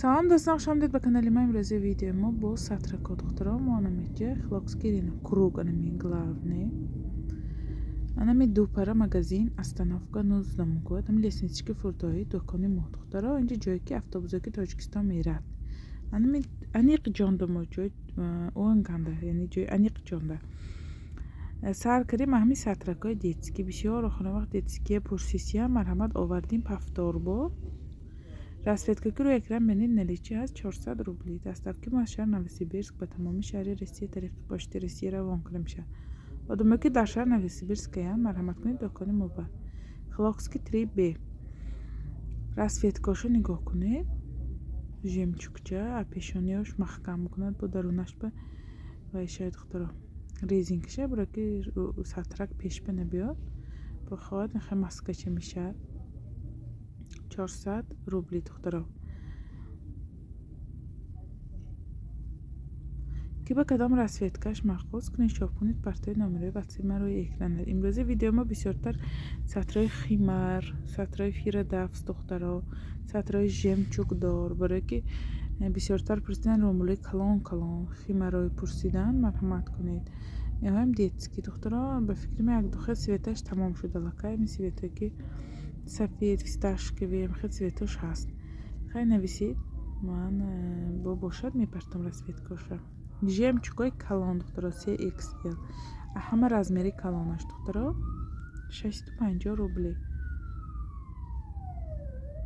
Salam do'stlar, xush omdid ба канали ман. Имрӯзи видеомо бо сатрако духтарам монамеҷа хлокскирина круганами главный. Анами дупара магазин остановка 19 год. Ам леснички фурдои дукони мо духтара. Инҷа ҷое ки автобусе Тоҷикистон мерад. Анами аниқ ҷонда мо ҷой оанганда, яъни ҷой аниқ ҷонда. Сар кардим ҳами сатракои детски. Бисёр охира вақт детские пурсисия марҳамат овардим пафторбо. Расветка рӯи экран бинед наличие ҳаст 400 рубли. Доставки мо аз шаҳр Новосибирск ба тамоми шаҳри Россия тариқи почти Россия равон кардем шад. Одамое ки дар шаҳр Новосибирскаянд марҳамат кунед дукони мо ба Хлокский 3Б. Расветкашо нигоҳ кунед. Жемчугча пешонияш маҳкам мекунад бо дарунаш ба ва шояд духтаро резинкаша баро ки сатрак пеш набиёд. Бохоҳад нахай маскача мешавад. 400 рубли духтаро. ки ба кадом расветкаш махқус кунед шоп кунед партои номерои ватсаби ма рӯи экран. Имрӯзи видео мо бисёртар сатрои химар, сатрои фирадавс духтаро, сатрои жемчугдор, барое ки бисёртар пурсидан ромулои калон химарои пурсидан марҳамат кунед. Иҳоям детски духтаро. ба фикри ман як духе светаш тамом шуда лакай ми светое ки сафед фисташковый хел цветош ҳаст. Хай нависед ман бо бошад мепартам расветкаша. Жемчугои калон духтаро 3XL. ҳама размери калонаш духтаро 650 рубли.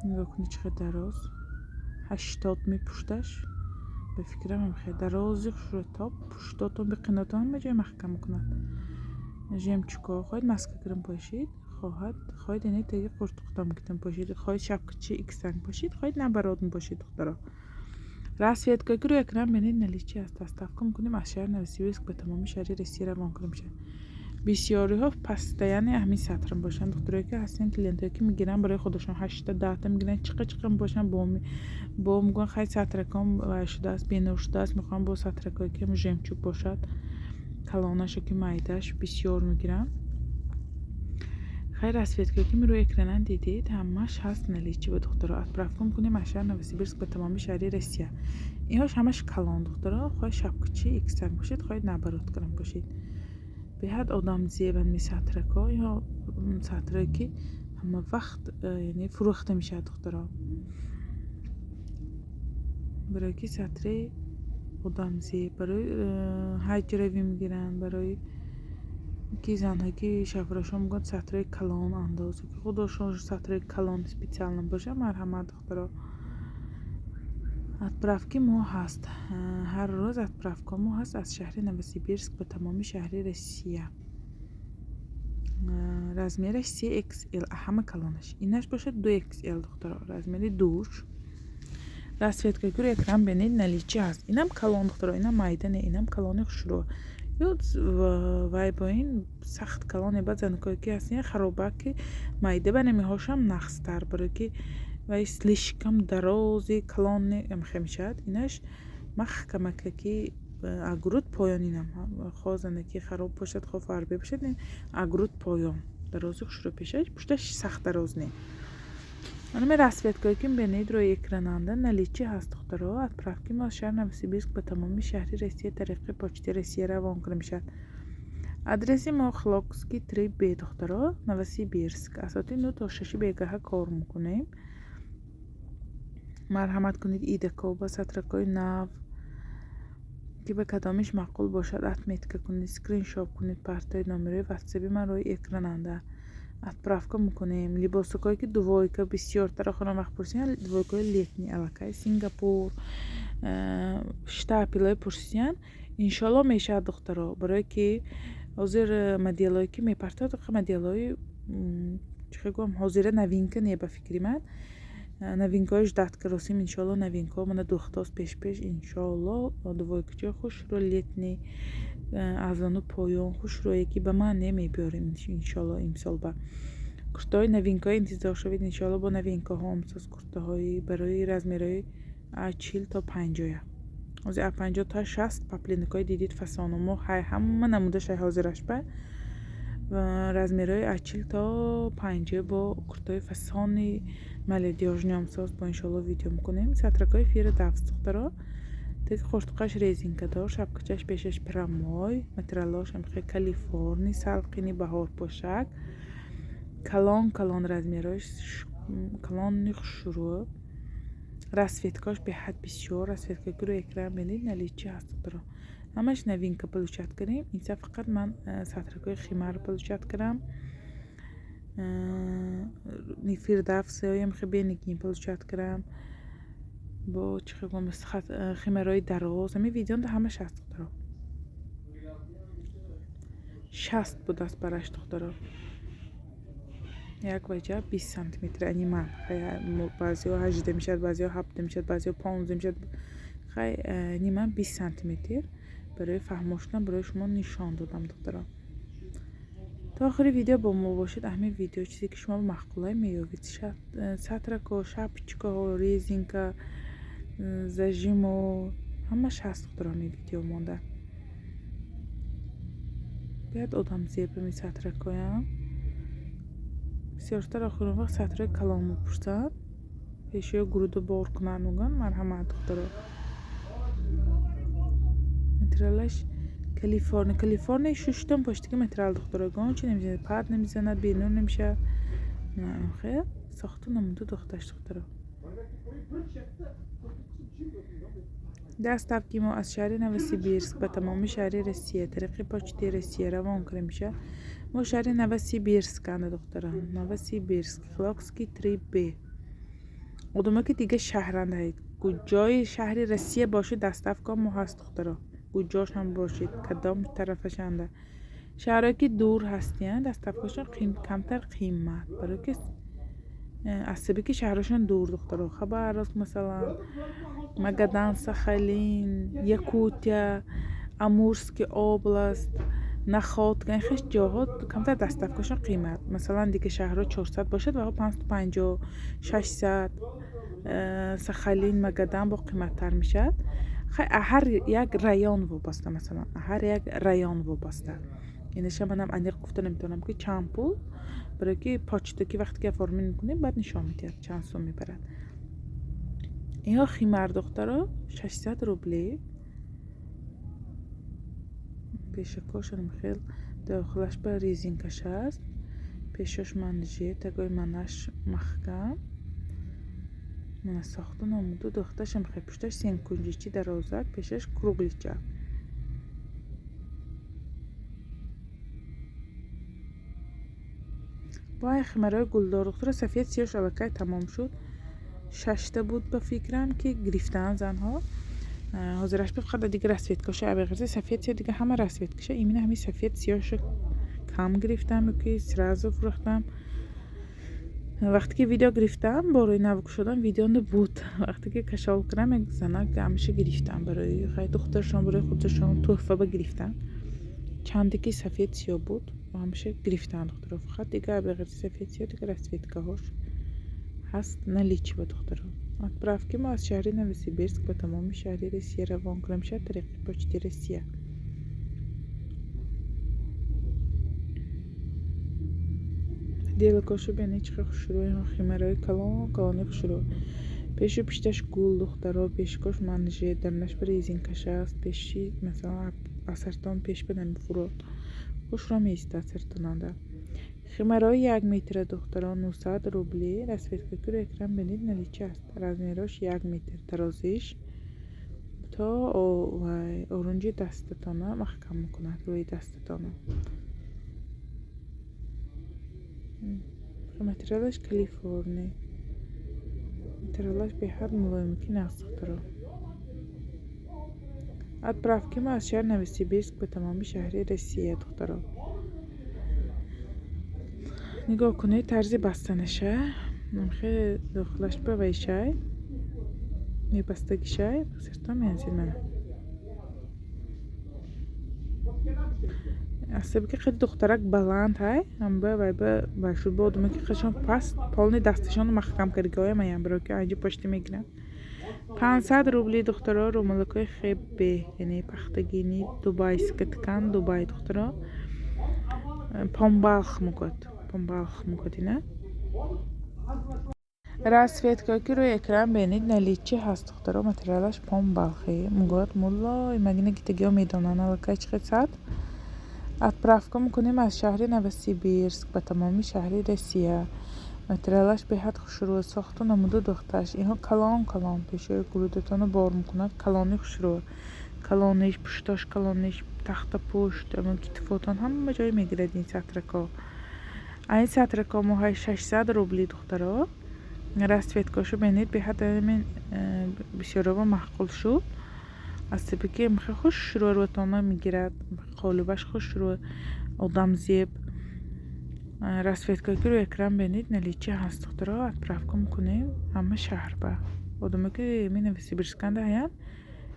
нигоҳ кунед чӣ қадar дароз. 80 мепушташ. ба фикрам хел дарози хушрӯтоб пуштотон би қинотон ҳама ҷой маҳкам мекунад. жемчугҳо хоҳед маска гирим пошид, хоҳед яъне таги қуртуқтам гитам пошид, хоҳед шапкачи иксанг пошид, хоҳед набародн пошид духтаро. Расветка ки рӯи экран бинед наличие аст. доставка мекунем аз шаҳр Новосибирск ба тамоми шаҳри Россия равон кардем шад. бисёриҳо постоянно ҳамин сатрам бошанд духтаро ки ҳастин клиентое ки мегиранд барои худашон 8-10 мегиранд чиқа мебошанд бо мегӯянд хай сатраком шудааст бенур шудааст мехоҳам бо сатракое ки жемчуг бошад калонашо ки майдаш бисёр мегиранд. хай расветкае ки рӯи экран дидед ҳамаш ҳаст наличие ба духтаро. отправка мекунем аз шаҳр Новосибирск ба тамоми шаҳри Россия. инҳош ҳамаш калон духтаро. хоҳед шапкачи иксанг бошед, хоҳед набарод кардан бошед. беҳад одам зебанд ми сатрако. иҳо сатрое ки ҳама вақт яъне фурӯхта мешавад духтаро. барое ки сатри одамзеб барои ҳаҷравӣ мегиранд, барои ки занҳое ки шавҳарашон мегӯянд сатрои калон андоз ки худашон сатрои калон специально бошад марҳамат духтаро. отправки мо ҳаст. ҳар рӯз отправка мо ҳаст аз шаҳри Новосибирск ба тамоми шаҳри Россия. размераш 3XL ҳама калонаш. инаш бошад 2XL духтаро. размери душ. расветка ки рӯи экран бинед наличие ҳаст. инам калон духтаро. инам майда не, инам калони хушрӯ. ёд вай бо ин сахт калоне баъд занакое ки ҳастин харобак ки майда ба намиҳошам нақстар барое ки вай слишком дарози калоне амхе мешавад. инаш маҳкамака ки агруд поёнинам хоҳ занаки хароб бошад хоҳ фарбе бошад агруд поён дарози хушрӯ пешаш пушташ сахт дароз не. анаме расветкае ки бинед рӯи экрананда наличие ҳаст духтаро. отправки мо аз шаҳр Новосибирск ба тамоми шаҳри Россия тариқи почти Россия равон кардем шад. адреси мо Хлокский 3Б духтаро Новосибирск. аз соати 9 то 6 бегаҳа кор мекунем. марҳамат кунед идакоба сатракои нав ки ба кадомиш маъқул бошад отметка кунед, скриншот кунед партои номерои ватсаби ман рӯи экрананда. отправка мекунем. либосакое ки двойка бисёртар охирон вақт пурсидан двойкаи летни алакай Сингапур штапелое пурсидан иншоалло мешавад духтаро. барое ки ҳозир моделое ки мепартад моделои чӣ гӯям ҳозира новинка не ба фикри ман. новинкаҳои ждатка росим иншоалло новинкаҳо мана 2 ҳафтаст пеш иншоалло двойкачаи хушрӯ летни аз ану поён хушрӯе ки ба ман немебиёрем иншоалло имсол ба куртаҳои новинкаҳо интизор шавед. иншоалло бо новинкаҳо омсоз куртаҳои барои размерои 40 то 50 ҳозир 50 то 60 паплиникҳои дидид фасону мо ҳама намудашай ҳозираш ба размерҳои achil то панҷа бо куртои фасони маледиёжнёмсоз бо иншоалло видео мекунем. Сатракҳои фири дафс духтаро. Теги хуртқаш резинкадор, шапкачаш пешаш прамой, материалош ҳамихе калифорни, салқини баҳорпошак, калон размерҳоиш калони хушрӯ, расветкаш беҳад бисёр, расветкаи гуро экран бинед наличи ҳаст духтаро. ҳамаш новинка получат кардем. Инса фақат ман сатракҳои химар получат кардам. фирдавсҳои ҳамихе бенигин получат кардам. бо чӣ гӯям химарҳои дароз. ҳамин видеонда ҳамаш ҳаст духтаро. 60 будаст бараш духтаро. як ваҷа 20 сантиметр ани ман. баъзеҳо 18 мешавад, баъзеҳо 17 мешавад, баъзеҳо 15 мешавад. ани ман 20 сантиметр барои фаҳмо шудан барои шумо нишон додам духтаро. то охири видео бо мо бошед. ҳамин видео чизе ки шумо махкулай меёбед, сатрако, шапочкаҳо, резинка, зажимо ҳамаш ҳаст духтаро. ҳамин видео монда. биёед одам зебами сатракоям. бисёртар охирон вақт сатраи калон мепурсанд. пешои гуруду бор кунанд мегӯянд марҳамат духтаро. материалаш калифорния 6 тон поштаги материал духтаро. гон чи намезанад, пад намезанад, бенур намешавад. хел сохту намуду духташ духтаро. доставки мо аз шаҳри новосибирск ба тамоми шаҳри россия тариқи почти россия равон карда мешавад. мо шаҳри новосибирсканда духтаро. новосибирск флокский 3b. одаме ки дига шаҳрандаед, куҷои шаҳри россия бошед, доставка мо ҳаст духтаро. куҷош ҳам бошед, кадом тарафашанда. шаҳрҳое ки дур ҳастиянд, доставкашон камтар қимат, барои ки аз сабаби ки шаҳрашон дур духтаро. хабаровск масалан, магадан, сахалин, якутия, амурский област, находка, ин хеш ҷоҳо камтар доставкашон қимат. масалан дига шаҳрҳо 400 бошад ва 550, 600. сахалин, магадан бо қиматтар мешавад. ҳар як район вобаста, масалан ҳар як район вобаста. инаша манам аниқ гуфта наметавонам ки чанд пул, барои ки почта ки вақте ки оформин мекунем баъд нишон медиҳад чанд сум мебарад. инҳо химар духтаро 600 рубли. пешакошам хел дохилаш ба резинкаш аст. пешош манжет, тагои манаш маҳкам. мана сохту намуду духташам хел пушташ сенкунҷичи дарозак, пешаш круглича. бо ин химарҳои гулдор духтаро. сафед сиёш аллакай тамом шуд. 6 буд ба фикрам ки гирифтаанд занҳо. ҳозираш фақат дига расветкаша абеғирзи сафед сиёш дига ҳама расветкаша. имина ҳамин сафед сиёша кам гирифтам, ки сразу фурӯхтам. вақте ки видео гирифтам, борои нав кушодам видеонда буд. вақте ки кашол кардам, як занак ҳамаша гирифтам барои хай духтаршон, барои худашон тӯҳфа ба гирифтан. чанде ки сафед сиёҳ буд ҳамаша гирифтан духтаро. фақат дига абеғирзи сафед сиёҳ дига расветкаҳош ҳаст наличива духтаро. отправки мо аз шаҳри новосибирск ба тамоми шаҳри россия равон карда мешавад тариқи почти россия. делакошо бенед чӣ қадar хушрӯ. химарҳои калони хушрӯ. пешу пишташ гул духтаро. пешкош манжет, дарнаш ба резинкаш аст. пеши масалан асартон пеш ба намефурод. хушро меистад сартонанда. химарҳои 1 метра духтаро 900 рубли. расветка киро экран бенед наличи аст. размерош 1 метр, дарозиш то орунҷи дастатона маҳкам мекунад рӯи дастатона. материалаш калифорния. материалаш беҳад мулоим ки наст духтаро. отправки мо аз шаҳри новосибирск ба тамоми шаҳри россия духтаро. нигоҳ кунед тарзи бастанаша. хеле дохилаш ба вайшай мебастагишай сартон меназид мана. аз сабаби ки қади духтарак баланд ҳай амба вайба вайшуд бо одаме ки қашон паст полни дасташон маҳкам кардигоя маям барои ки аҷи почта мегиранд. 500 рубли духтаро. румалакои хеб яъне пахтагини дубайска ткан дубай духтаро. помбалх мукот. помбалх мукот اینا. расцветка که روی اکران بینید نلیچی هست دخترها متریالش помбалхи мукот муллой مگه گیتگی میدونن الکی چقدر ساعت отправка میکنیم از شهر نوسیبیرسک به تمامی شهر روسیه متریالش به حد خوشرو ساخت و نموده دخترش اینها کلان پیشه گلودتان رو بار میکنند کلانی خوشرو کلانش پشتاش کلانش تخت پشت اما کتفاتان همه جای میگیرد این سطرکا این سطرکا ماهای 600 روبلی دخترها расцветкашو بینید به حد من بسیار معقول شد از طبقی میخه خوش رو تانا میگیرد قالبش خوش رو آدم زیب расцветка که رو اکران بینید نلیچی هست دخترها отправка میکنیم همه شهر با آدمه که می نویسی برسکنده هیان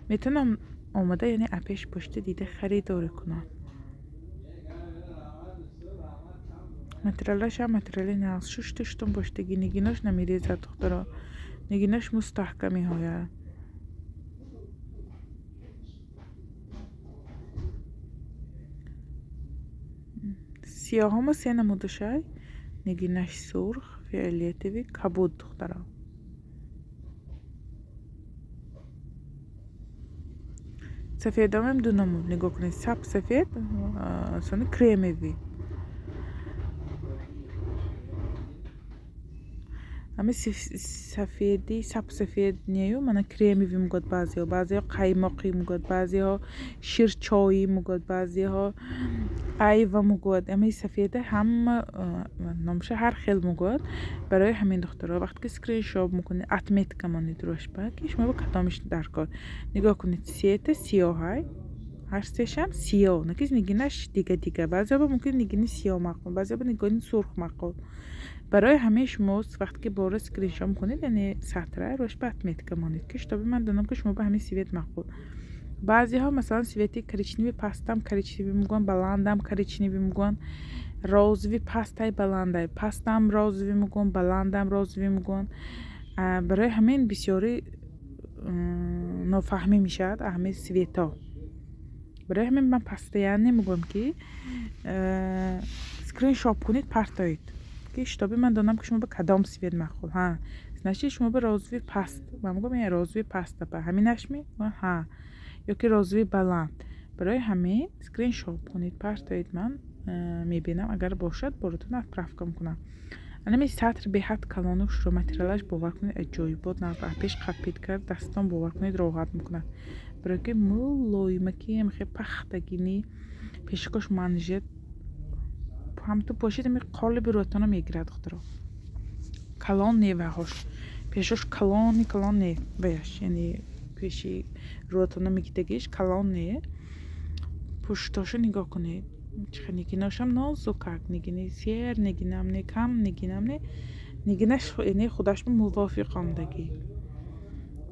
میتونم آمده یعنی اپش پشت دیده خریداری کنن متریالش هم متریالی نه شش تشتون پشتگی نگیناش نمیریزد دخترها نگیناش مستحکمی های سیاه هم سه نموده شای نگیناش سرخ فعالیتوی کبود دخترها سفید هم دو نمود نگاه کنید سب سفید sonra kremevi همه سفیدی سب سفید نیو من کریمی میگود بعضی ها قیماقی میگود بعضی ها شیرچایی میگود بعضی ها ایوا میگود اما سفیده هم نامشه هر خیل میگود برای همین دخترها وقتی که سکرین شاپ میکنید اتمیت کمانید روش که شما با کدامش درکار نگاه کنید سیت سیاه های هر سهشم سیاه نکیز نگینش دیگه بعضی ها ممکن نگینی سیاه مقام بعضی ها نگینی سرخ مقام برای همه شما وقتی که بار اسکرین شات میکنید یعنی سطر روش بات میتکمانید که شتابی من دونم که شما به همین سیویت مقبول بعضی ها مثلا سیویتی کریچنیوی پاستام کریچنیوی میگن بلندم کریچنیوی میگن روزوی پاستای بلندای پاستام روزوی میگن بلندم روزوی میگن برای همین بسیاری نافهمی میشد همه سیویتا برای همین من پاستایانه میگم که اسکرین شات کنید پرتایید که شتابی من دونم که شما به کدام سوید مخول ها نشی شما به روزوی پست من میگم این روزوی پست به همین نشمی ها یا که روزوی بلند برای همین اسکرین شات کنید پرتایید من میبینم اگر باشد براتون отправка میکنم انا سطر به حد کلانش رو متریالش باور کنید اجایبات نه پیش قپید کرد دستان باور کنید راحت میکنه برای که مولوی مکی میخه پختگینی پیشکش منجد هم تو پاشید می قالب روتانا میگیرد دخترها کلان نیوه هاش پیشش کلان نی بیش یعنی پیشی روتانا میگیدگیش کلان نی پشتاشو نگاه کنید چخه نگیناش هم نازوکک نگینی سیر نگینم نی کم نگینم نی نگینش یعنی خودش به موافقم دگی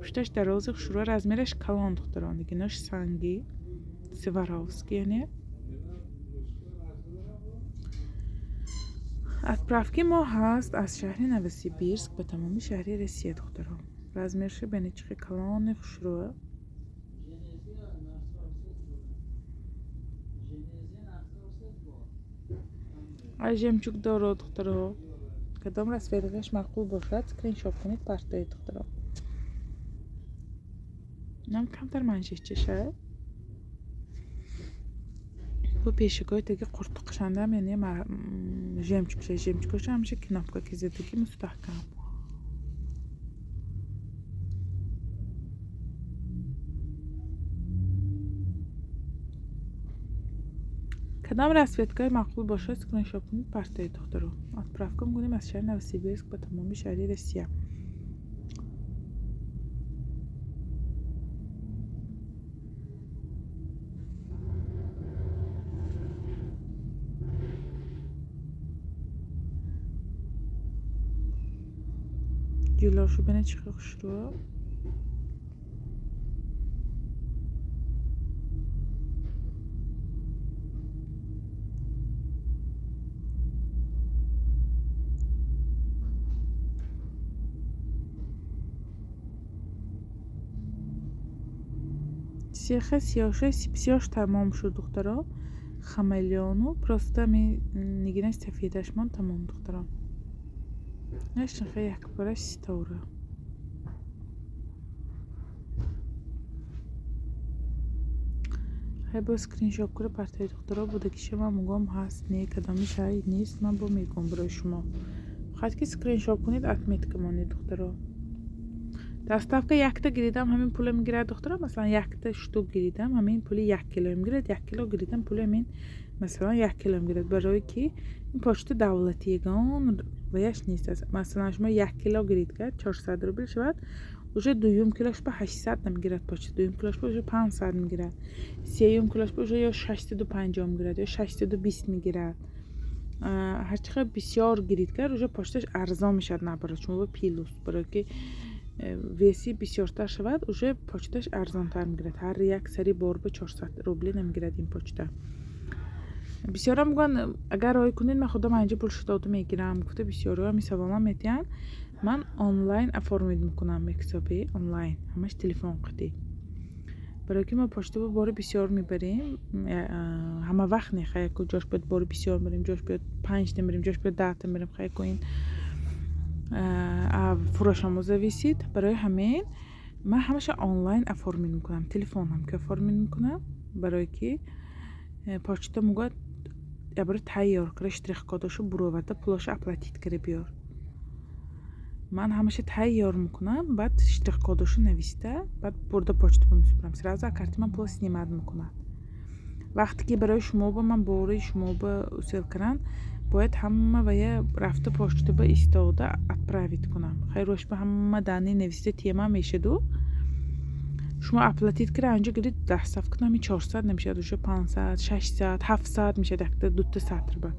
پشتش درازی شروع رزمیرش کلان دخترها نگیناش سنگی سیواروسکی یعنی отправки ما هست از شهر نوسیبیرسک به تمامی شهر روسیه دخترها رزمیرش بینیچخی کلان خوشروه ای جمچوک داره دخترها کدام расцветкаш معقول باشد اسکرین شات کنید پرتایید دخترها نم کمتر منشش چشه bu peşikoydaki kurtuluşandan yani jemçukuşa hemşe knopka kizedeki müstahkam. کدام расцветкای معقول باشه اسکرین شات کنید پرتایید دخترها отправка می‌کنیم از شهر نوسیبیرسک به تمامی شهر روسیه جلوشو بینه چقدر خوش رو سیاهش تمام شد دخترها خملیونو پرسته می نگینش سفیدش من تمام دخترم نشن خیلی یک برش ستوره خیلی با سکرین شاپ کنه پرتای دخترها بوده که شما مگم هست نه کدامیش هایی نیست من با میگم برای شما خواهد که سکرین شاپ کنید اتمیت کمانید دخترها دستافکه یک تا گریدم همین پول میگیره دخترها مثلا یک تا شتوک گریدم همین پولی 1 کیلو میگیرد 1 کیلو گریدم پول همین مثلا 1 کیلو میگیرد برای که این پاشت دولتی گان ویش نیست است مثلا شما 1 کیلو گرید کرد 400 روبل شود уже دویم کیلوش به 800 نمیگیرد پاشت دویم کیلوش به 500 میگیرد سیوم کیلوش به یا 650 میگیرد یا 620 میگیرد هر چقدر بسیار گرید کرد уже پاشتش ارزان میشد نبرد شما به پیلوس برای که ویسی بسیارتر شود уже پاچتش ارزانتر میگیرد هر یک سری بار به 400 روبلی نمیگیرد این پاچته بسیارا میگن اگر رای کنید من خودم اینجا پول شتاتو میگیرم گفته بسیارا میسابم میتین من آنلاین افورمید میکنم حسابی آنلاین همش تلفن قطعی برای که ما پشت به بار بسیار میبریم همه وقت نخواهی که جاش باید بار بسیار بریم جاش باید 5 نمیریم جاش باید 10 نمیریم خواهی که این فروشمو زویسید برای همین من همش آنلاین افورمید میکنم تلفنم که افورمید میکنم برای که پاچتا موقع برای تایار کرده شتریخ کاداشو بروورده پولاشو اپلاتید کرده بیار من همش تایار میکنم بعد شتریخ کاداشو نوشته بعد برده پاچتا میسپرم سرازا کارت من پول سنیماد میکنم وقتی که برای شما با من باری شما با اصل کردن باید همه ویا رفته پاچتا با استاده اپراوید کنم خیروش به همه دانی نوشته تیما میشه دو شما اپلاتید کرده اینجا گرید 10 صفحه کنم 400 نمیشه دوشه 500 600 700 میشه دکتر دو تا سطر با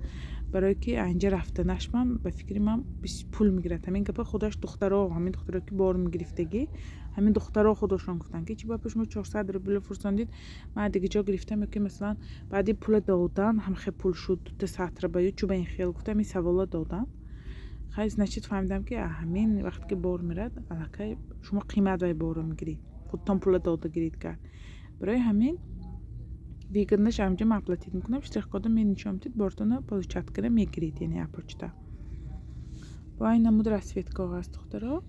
برای که اینجا رفته نشمم به فکری من پول میگیرد همین که خودش دخترها همین دخترها که بار میگرفتگی همین دخترها خودشون گفتن که چی با شما 400 روبل فرستادید من دیگه جا گرفتم که مثلا بعدی پول دادن هم خیلی پول شد دو تا سطر با چوب این خیال گفتم این سوالا دادم خیلی نشید فهمیدم که همین وقتی که بار میرد الکی شما قیمت وای بار میگیرید خودتان پول داده گرید کرد برای همین ویگرنش همجا اپلاتید میکنم شتریخ کادو می نشون میدید بارتون پولچت کنه میگیرید یعنی اپوچتا با این نمود رسویت کاغذ دخترها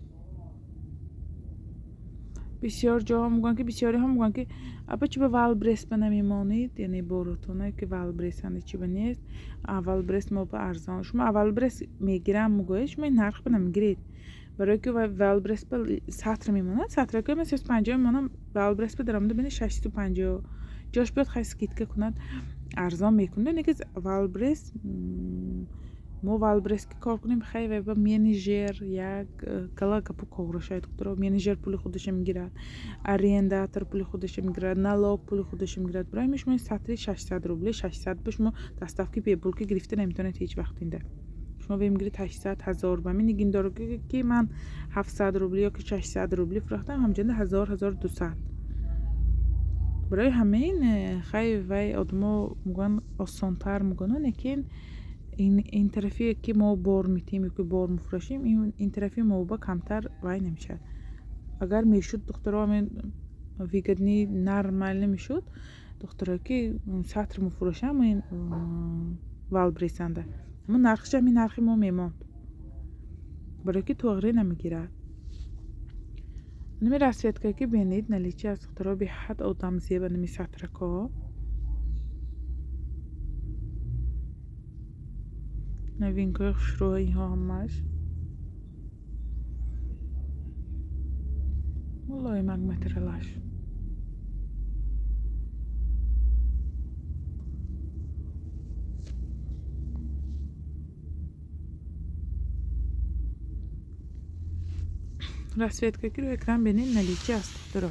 بسیار جاها میگن که بسیاری هم میگن که اپا چی به وال برس نمیمانید یعنی بارتونه که وال برس هنده چی نیست اول برس ما به ارزان شما اول برس میگیرم میگویش شما این نرخ نمیگیرید برای که وال برس به سطر میمونه سطر که من 350 میمونم وال برس به درآمد بین 650 جاش بیاد خیلی سکیت کند ارزان میکنه نگه وال برس ما وال برس که کار کنیم خیلی با منیجر یک کلا کپو کورو شاید دکتر منیجر پول خودش میگیرد ارنداتور پول خودش میگیرد نالوگ پول خودش میگیرد برای میش ما سطری 600 روبل 600 بش ما دستافکی پی پول که گرفته نمیتونه هیچ وقت اینده شما بهم میگیرید 800 1000 با من نگین داره که من 700 روبل یا که 600 روبل فروختم همچنین 1000 1200 برای همین خیلی وای آدما میگن آسان‌تر میگن لیکن این طرفی که ما بار میتیم که بار مفروشیم این طرفی ما با کمتر وای نمیشه اگر میشد دکترها من ویگنی نرمال نمیشد دکترها که سطر مفروشم این وال بریسنده اما نرخش همین نرخی ما میماند برای که تغییر نمیگیرد نمی رسویت که بینید نلیچه از دکترها به حد آدم زیبا نمی سطرکا نوین که شروع اینها همش والله مگمترلاش رسویت که رو اکران بینید نلیچه از دکترها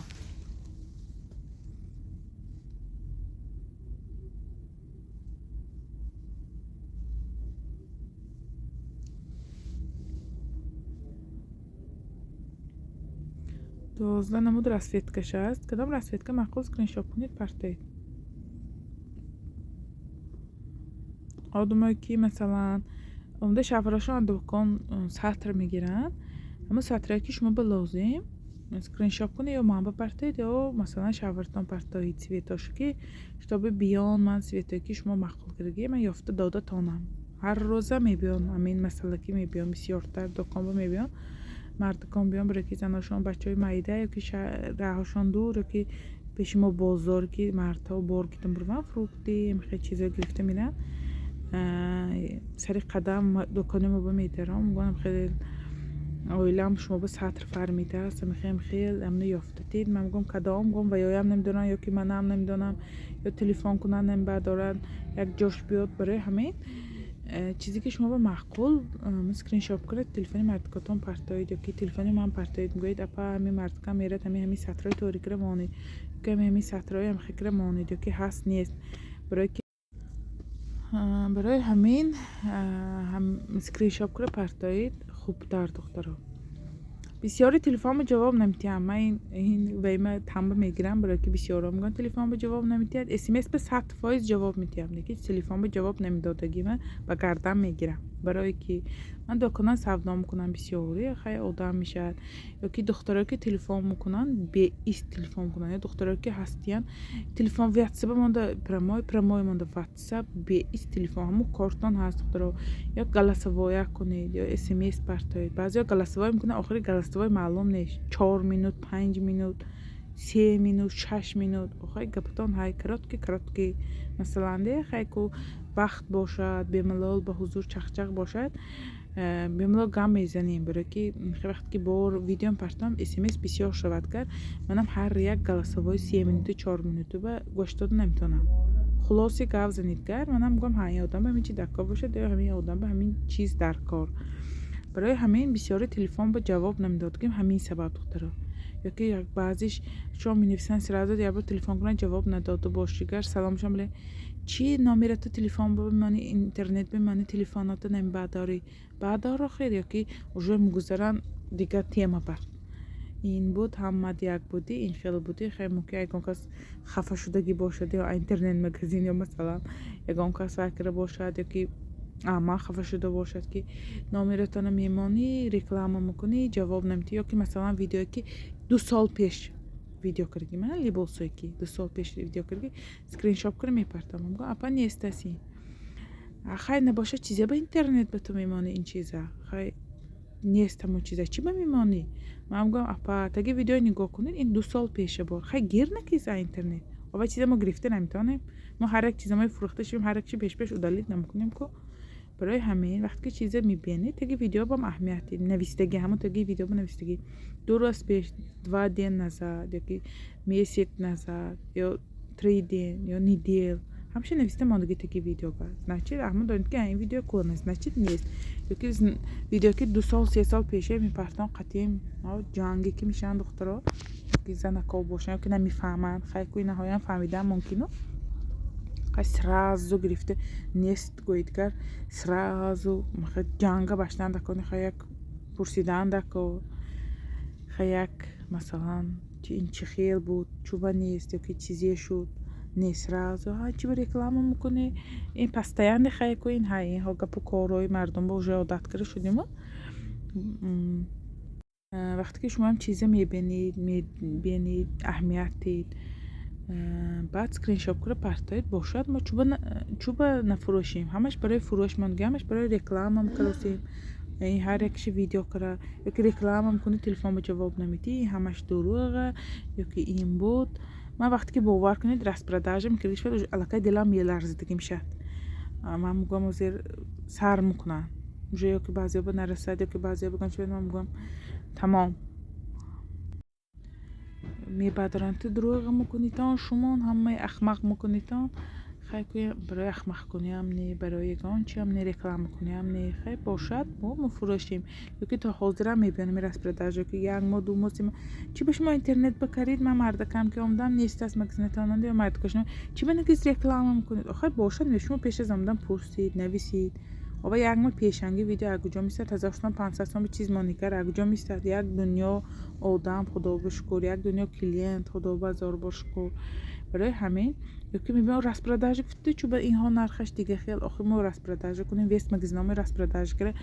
دوازده نمود رسویتکش است کدام رسویتکه معقول سکرین شاپ کنید پرتایید آدمایی که مثلا عمده شفراشون دکان سطر میگیرن اما سطرهایی که شما به لازم скриншоп کنید یا من بپرتید یا مثلا شاورتان پرتایی цветоши که شتاب بیان من цветایی که شما مخلوق کردگی من یافته داده تانم هر روزه میبیان امین مسئله که میبیان بسیارتر دکان میبیان مردکان بیان برای که زناشان بچه های مایده یا که راهشان دور یا که پیش ما بازار که مردها بار کتن بروان فروختی میخواه چیزا گرفته میرن سری قدم دکانه ما میدارم میگم خیلی اویلم شما به سطر فرمیده است میخوام خیلی امنه یافتید من میگم کدام میگم و یا هم نمیدونن یا که من هم نمیدونم یا تلفن کنن نمیبرد دارن یک جاش بیاد برای همین چیزی که شما به معقول اسکرین شاپ کنید تلفن مردکاتون پرتایید یا که تلفن من پرتایید میگوید اپا همین مردکا میره همین سطرهای توری کره مانید که همین سطرهای هم خیلی مانید یا که هست نیست برای همین هم اسکرین شاپ کنید پرتایید خوب در دخترها بسیاری تلفن به جواب نمیتیم من این ویمه تنبه میگیرم برای که بسیارا میگن تلفن به جواب نمیتید SMS به 100% جواب میتیم دیگه تلفن به جواب نمیدادگی من با گردن میگیرم برای که من دکانان سودا میکنم بسیاری خیلی آدم میشد یا که دخترایی که تلفن میکنن به ایست تلفن میکنن یا دخترایی که هستین تلفن واتساپ مونده پرمای مونده واتساپ به ایست تلفن همو کارتون هست دخترا یا گلاسوای کنید یا SMS پرتایید بعضیا گلاسوای میکنن آخری گلاسوای معلوم نیست 4 مینوت 5 مینوت 3 مینوت 6 مینوت آخری گپتان های کراتکی مثلا ده خیلی وقت باشد بملال به حضور چخچخ باشد بملال گم میزنیم برای که وقتی که بار ویدیو پرتم SMS بسیار شود کرد منم هر یک گلاسوای 3 مینوت 4 مینوت به گوش دادن نمیتونم خلاصی گاو زنید کرد منم میگم همین آدم به همین چی درکار باشه یا همین آدم به همین چیز درکار برای همین بسیاری تلفن به جواب نمیدادیم همین سبب دخترا یا که بعضیش شما می‌نویسن سرازه یا بر تلفن کنن جواب نداده باشیگر سلامشون بله چی نمیرت تلفن بمانی اینترنت بمانی تلفنات نمیبرداری بعد خیر یا که уже میگذارن دیگه تیما بر این بود همه یک بودی این خیلی بودی خیلی ممکن یکان کس خفه شدگی باشد یا اینترنت مگزین یا مثلا یکان کس فکر باشد یا که اما خفه شده باشد که نامیرتان میمانی رکلام میکنی جواب نمیدی یا که مثلا ویدیویی که 2 سال پیش ویدیو کردی من لیباسایی که 2 سال پیش ویدیو کردی اسکرین شاپ کنم میپرتم میگم اپا نیستسی خیلی نباشه چیزی به اینترنت به تو میمانی این چیزا خیلی نیستم اون چیزا چی به میمانی من میگم اپا تاگه ویدیو نگاه کنید این 2 سال پیشه بار خیلی گیر نکیز اینترنت اول چیزا ما گرفته نمیتونیم ما هر یک چیزا ما فروخته شیم هر یک چی پیش ودالید نمیکنیم که برای همین وقتی که چیزا میبینید تاگه ویدیو با اهمیتی نویسندگی همون تاگه ویدیو با نویسندگی 2 روز پیش 2 دن نزد یا که میسیت نزد یا 3 دن یا نیدیل همشه نویسته ماندگی تاگه ویدیو با نچید اما دارید که این ویدیو کول نیست نچید نیست یا که ویدیو که 2 سال 3 سال پیشه میپرتن قطعی جنگی که میشن دخترها که زنکا باشن یا که نمیفهمن خیلی کوی نهایت فهمیدن ممکنه сразу گرفته نیست گوید کرد сразу جنگ باشتن دکانی خیلی پرسیدن دکو خیلی مثلا این چی خیل بود چوبا نیست یا که چیزی شد نیست сразу ها چی بر رکلام میکنه این پستایند خیلی کوین های این ها گپو کاروی مردم با عادت کرده شدیم وقتی که شما هم چیزی میبینید اهمیت دید بعد اسکرین شاپ کنه پرتایید باشد ما چوبا نفروشیم همش برای فروش مانگی همش برای رکلام هم کلوسیم این هر یکش ویدیو کرده یا که رکلام هم کنی تلفن به جواب نمیدی همش دروغه یا که این بود من وقتی که باور کنید راست پرداژم کلیش شد علاقه دلم میلرزید میشد من میگم زیر سر میکنن یا که بعضیا به نرسد یا که بعضیا بگن چه من میگم تمام میبادرن تو دروغ میکنیتان شما همه احمق میکنیتان خیلی برای احمق کنیم نه برای گانچی هم نه رکلام کنیم نه خیلی باشد ما مفروشیم یا که تا حاضر هم میبینم میرس پرداژ که یک ما 2 ماه چی به شما اینترنت بکرید من مردکم که اومدم نیست از مگزینتان یا مردکشم چی به نگیز رکلام میکنید آخه باشد شما پیش از اومدم پرسید نویسید و یک ماه پیشنگی ویدیو اگوجا میستد 1500 سوم چیز مانیکر اگوجا میستد یک دنیا آدم خدا بشکر یک دنیا کلینت خدا بازار بشکر برای همین یکی میبینم رسپرداژ فتی چوب اینها نرخش دیگه خیلی آخه ما رسپرداژ کنیم وست مگزنامه رسپرداژ کرده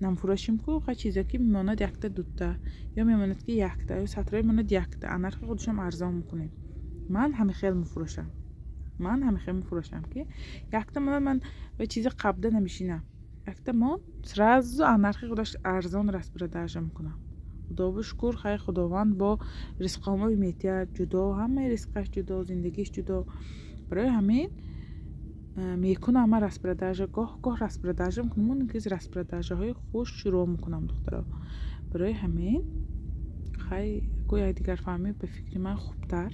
نمفروشیم کو خیلی چیزا که میماند یک تا دوتا یا میماند که یک تا یا سطرای میماند یک تا نرخ خودشم ارزان میکنیم من همه خیلی میفروشم که یک تا من به چیز قبضه نمیشینم یک تا من سراز نرخ خودش ارزان رسپرداژ میکنم خدا بشکر خیلی خداوند با رزقامو میتیاد جدا همه رزقش جدا زندگیش جدا برای همین میکنم اما رسپرداژ گاه رسپرداژ میکنم اون که رسپرداژ های خوش شروع میکنم دخترا برای همین خیلی گویا دیگر فهمی به فکر من خوبتر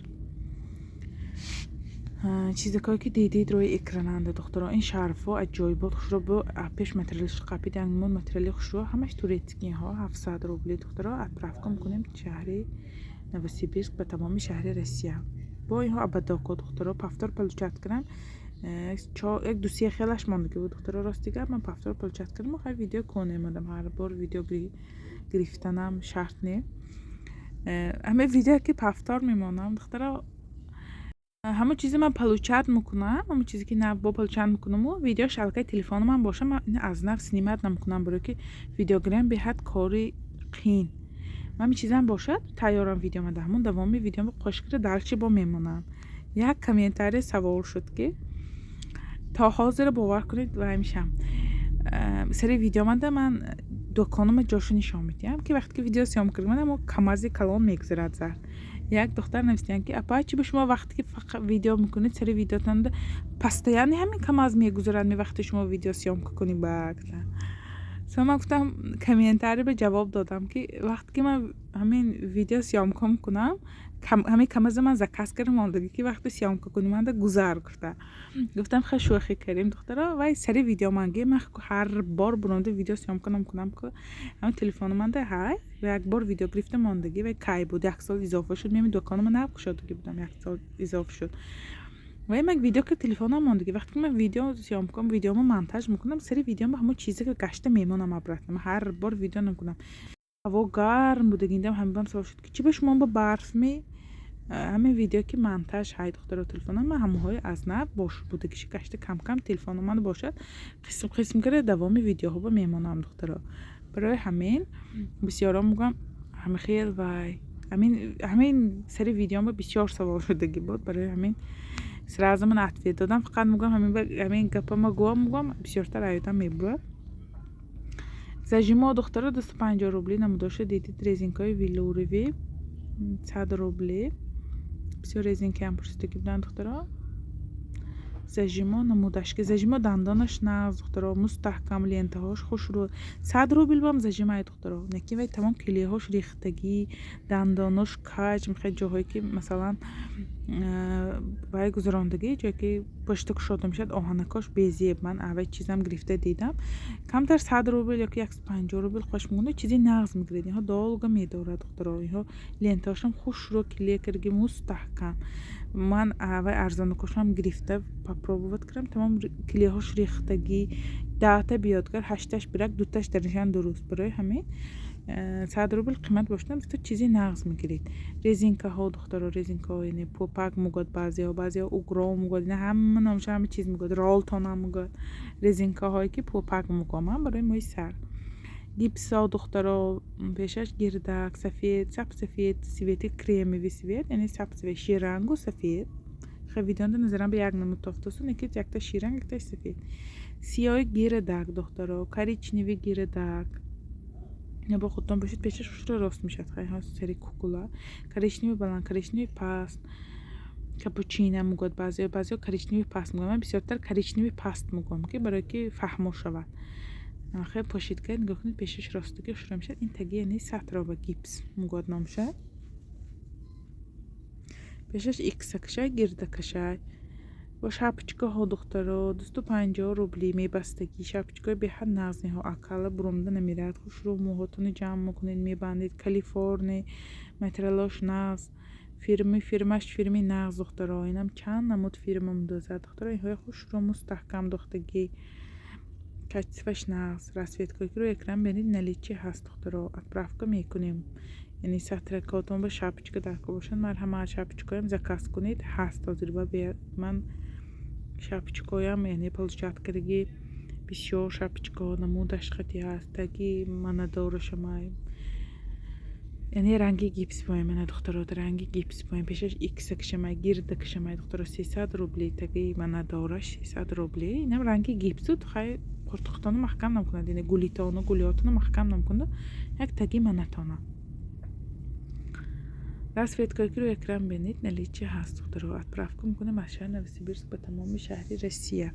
چیزی که دیدید روی اکراننده دخترا این شرفا عجایبات خوش رو با پیش متریالش قپید یعنی متریالی خوش رو همش توریتکی ها 700 روبلی دخترا اطراف میکنیم شهری نوسیبیرسک به تمامی شهر روسیه با اینها ابداکو دخترا پفتار پلوچت کردم یک دوسیه خیلیش مانده بود دخترا راستیگر من پفتار پلوچت کردم و خیلی ویدیو کنه مادم هر بار ویدیو گرفتنم شرط نه همه ویدیو که پفتار میمانم دخترا همه چیزی من پلوچت میکنم همه چیزی که نه با پلوچت میکنم و ویدیو شبکه تلفن من باشه من از نفس نیمت نمیکنم برای که ویدیو گرام به حد کاری قین من می چیزم باشد تیارم ویدیو من همون دوامی ویدیو قشکر درچه با میمونم یک کامنتاری سوال شد که تا حاضر باور کنید و همیشم سری ویدیو من دکانم جاشو نشون میدم که وقتی که ویدیو سیام کردم اما کمازی کلان میگذرد زر یک دختر نوشتن که اپا چی به شما وقتی که فقط ویدیو میکنید سری ویدیوتون پسته یعنی همین کماز میگذرد می وقتی شما ویدیو سیام کنید باگتن من گفتم کامنتاری به جواب دادم که وقتی که من همین ویدیو سیام کنم همین کماز من زکاس کردم ماندگی که وقتی سیام کنم من گذار کرده گفتم خیلی شوخی کردیم دخترا و سری ویدیو منگی من هر بار برنده ویدیو سیام کنم که همین تلفن من ده های و یک بار ویدیو گرفتم ماندگی و کی بود یک سال اضافه شد میام دکان من نبود که بودم یک سال اضافه شد و من ویدیو که تلفنم ماندگی وقتی من ویدیو سیام کنم ویدیومو مونتاژ میکنم سری ویدیو با همون چیزی که گشته میمونم ابراتم هر بار ویدیو نکنم هوا گرم بوده گیندم همین سوال شد که چی به شما با برف می همین ویدیو که مونتاژ های دختر تلفنم من همه از نه باش بوده که گشته کم کم تلفن من باشد قسم کرده دوامی ویدیوها با میمونم دخترا برای همین بسیارا میگم همه خیلی وای همین سری ویدیوم بسیار سوال شدگی بود برای همین سرازم من عطفیه دادم فقط میگم همین گپا ما گوام میگم بسیارتر ایتام میبود زجیما دختره 250 روبلی نموداشه دیدید رزینکای ویلوروی 100 روبلی بسیار رزینکی هم پرسیده بودن دخترها زجیما نمودش که زجیما دندانش ناز دخترها مستحکم لینتهاش خوش رو 100 روبل بام زجیما دخترها نکی وای تمام کلیهاش ریختگی دنداناش کج میخواد جاهایی که مثلا برای گذراندگی جایی که پشتک شده میشد آهنکاش بیزیه من اول چیزم گرفته دیدم کمتر 100 روبل یا که 150 روبل خوش میمونه چیزی نغز میگیرید اینها دالگا میداره دخترها اینها لینتاشم خوش رو کلیه کرگی مستحکم من اول ارزان کشم گرفته پروبوت کردم تمام کلیهاش ریختگی داتا بیادگر هشتش برک دوتاش درنشان درست برای همین 100 روبل قیمت باشدم تو چیزی نغز میگیرید رزینکا ها دخترها رزینکا ها یعنی پوپک میگود بعضی ها اوگرا میگود نه همه نامش همه چیز میگود رالتون هم میگود رزینکا هایی که پوپک میگم برای موی سر گیپس ها دخترها پیشش گردک سفید سب سفید سویتی کریمی و سفید یعنی سب سفید شیرنگ و سفید خیلی ویدیوند نظرم به یک نمود تافتاسون یکی یک تا شیرنگ یک تا سفید سیاه گردک دخترها کریچنیوی گردک یا با خودتون باشید پیشش روش رو راست میشد خیلی ها سری کوکولا کریشنیوی بلند کریشنیوی پاست کاپوچینو میگود بعضی کریشنیوی پاست میگم من بسیارتر کریشنیوی پاست میگم که برای که فهمو شود خیلی پاشید کرد نگاه کنید پیشش راستگی شروع میشد این تگی یعنی سطرا با گیپس میگود نام شد پیشش ایکس کشای گرده کشای با شاپچکا ها دخترها 250 روبلی میبستگی شاپچکای به حد نازنی ها اکالا برونده نمیرد خوش رو موهاتون جمع میکنید میبندید کالیفرنی مترلاش ناز فیرمی ناز دخترها اینم چند نمود فیرمم دوزد دخترها این های خوش رو مستحکم دختگی качестваш нақс. Расцветкойкиро экран бинед наличие ҳаст духтаро. Отправка мекунем. Яъне сатракотон ба шапочка дарко бошад. Марҳамат шапочкаям заказ кунед. ҳаст ҳозир ба ман шапочкаям яъне площадкадаги бисёр шапочка намудаш хати ҳаст. Таги манадорашамай. Яъне ранги гипсбой мана духтаро, ранги гипсбой. Пешаш иксакшамай, гирдакшамай духтаро 300 рубли. Таги манадораш 300 рубли. Инам ранги гипсуд хай портухтону маҳкам намкунад. Яъне гулитону гулиотуну маҳкам намкунад. Як таги манатона. Расцветкойкиро экран бинед наличие ҳаст духтаро. Отправка мекунем аз шаҳри Новосибирск ба тамоми шаҳри Россия.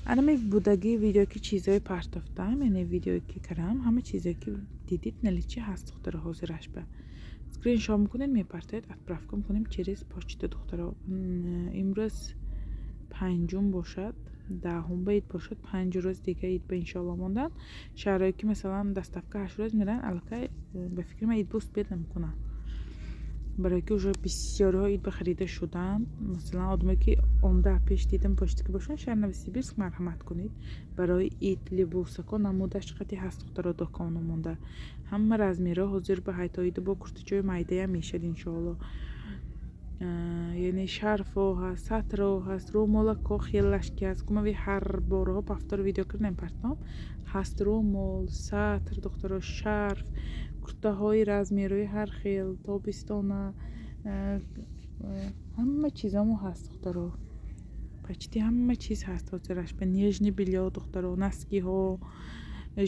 Анами будаги видео ки чизои партофтам, яъне видеое ки кардам, ҳама чизое ки дидид наличие ҳаст духтаро ҳозираш ба. Скриншот мекунед мепартоед, отправка мекунем через почта духтаро. Имрӯз панҷум бошад, даҳум ба ид бошад, 5 рӯз дига ид ба иншоалло мондан. Шаҳрое ки масалан доставка 8 рӯз меран, аллакай ба фикри ман ид ба успеҳ намекунад. Барое ки уже бисёриҳо ид ба харида шуданд. Масалан одамое ки омда пеш дидам почта ки бошанд, шаҳри Новосибирск марҳамат кунед. Барои ид либосако намудаш хати ҳаст духтаро докону монда. Ҳама размерҳо ҳозир ба ҳайтоида бо куртачои майдаям мешад иншоалло. Яъне шарфо ҳаст, сатро ҳаст, румолако хеллашки ҳаст. Кумави ҳар бораҳо повтор видео кардем партом. Ҳаст румол, сатр духтаро, шарф, куртаҳои размерҳои ҳар хел, тобистона, ҳама чизамо ҳаст духтаро. Почти ҳама чиз ҳаст ҳозираш. Ба нежни бельё духтаро, носкиҳо,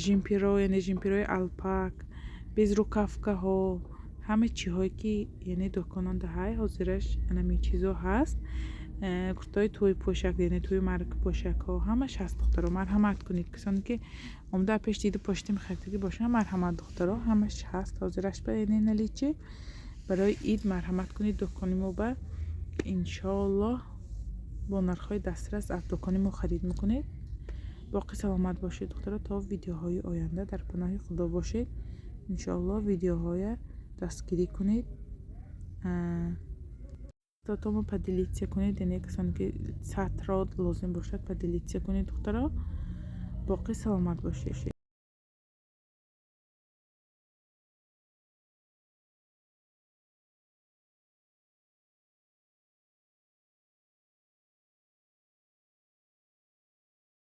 жимпиро, яъне жимпирои алпак, безрукавкаҳо, ҳама чиҳое ки яъне дуконон даҳай ҳозираш анами чизо ҳаст. Куртаҳои тӯи пӯшак, яъне тӯи марка пӯшакҳо ҳамаш ҳаст духтаро. Марҳамат кунед. Касоне ки омда пеш дида почта мехаридагӣ бошанд, марҳамат духтаро, ҳамаш ҳаст ҳозираш ба яъне наличие. Барои ид марҳамат кунед дукони мо ба иншоалло бо нархҳои дастрас аз дукони мо харид мекунед. боқӣ саломат бошед духтаро. То видеоҳои оянда дар паноҳи худо бошед. иншоалло видеоҳоя дастгирӣ кунед. Тому поделиться кунед, яъне касоне ки сатро лозим бошад поделиться кунед духтаро. боқӣ саломат бошед.